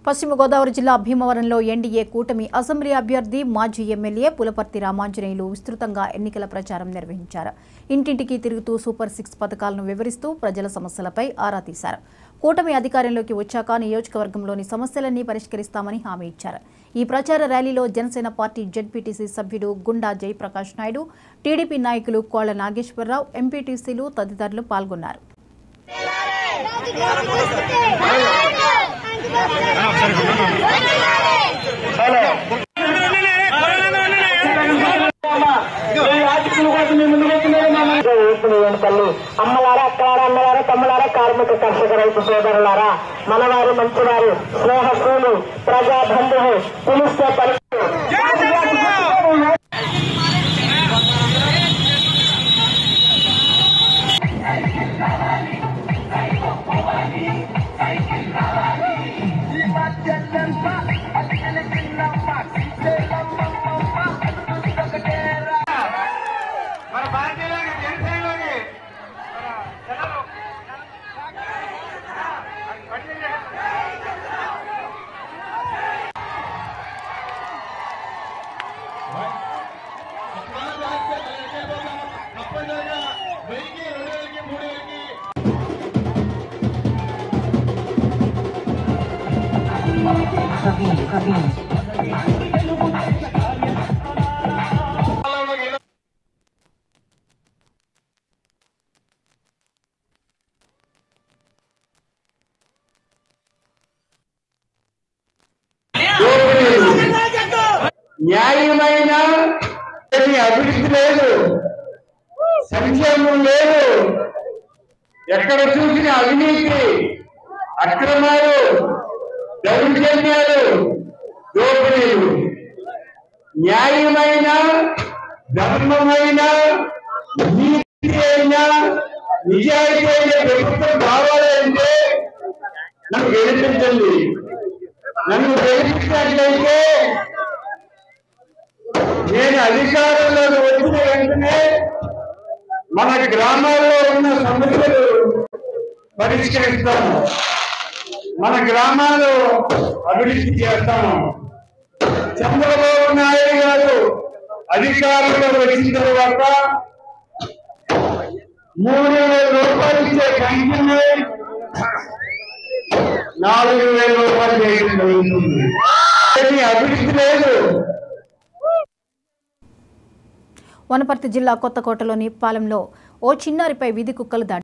పశ్చిమ గోదావరి జిల్లా భీమవరంలో ఎన్డీఏ కూటమి అసెంబ్లీ అభ్యర్థి మాజీ ఎమ్మెల్యే పులపర్తి రామాంజనేయులు విస్తృతంగా ఎన్నికల ప్రచారం నిర్వహించారు. ఇంటింటికి తిరుగుతూ సూపర్ 6 పథకాలను వివరిస్తూ ప్రజల సమస్యలపై ఆరా తీశారు. కూటమి అధికారంలోకి వచ్చాక నియోజకవర్గంలోని సమస్యలన్నీ పరిష్కరిస్తామని హామీ ఇచ్చారు. ఈ ప్రచార ర్యాలీలో జనసేన పార్టీ జెడ్పీటీసీ సభ్యుడు గుండా జయప్రకాష్ నాయుడు, టీడీపీ నాయకులు కోళ్ల నాగేశ్వరరావు, ఎంపీటీసీలు తదితరులు పాల్గొన్నారు. అమ్మలారా, అక్కలారా, అమ్మలారా, తమ్ములారా, కార్మిక కర్షక రైతు సోదరులారా, మనవారు మంచివారు, స్నేహశీలు, ప్రజా బంధువు, పిలిస్తే పలుకు న్యాయమైన అభివృద్ధి లేదు, సంక్షేమం లేదు, ఎక్కడ చూసిన అవినీతి, అక్రమాలు, దౌర్జన్యాలు, దోపిడీలు. న్యాయమైన, ధర్మమైన, నీతి అయిన, నిజాయితీ అయిన ప్రభుత్వం కావాలి అంటే నన్ను గెలిపించండి. నన్ను గెలిపించినట్లయితే నేను అధికారంలోకి వచ్చిన వెంటనే మన గ్రామాల్లో ఉన్న సమస్యలు పరిష్కరిస్తాము, మన గ్రామాలు అభివృద్ధి చేస్తాము. చంద్రబాబు నాయుడు గారు అధికారంలో వచ్చిన తర్వాత 3,000 రూపాయలు ఇచ్చే కంపెనీ 4,000 రూపాయలు చేయడం జరుగుతుంది. అభివృద్ధి లేదు. వనపర్తి జిల్లా కొత్తకోటలోని పాలెంలో ఓ చిన్నారిపై వీధి కుక్కలు దాడి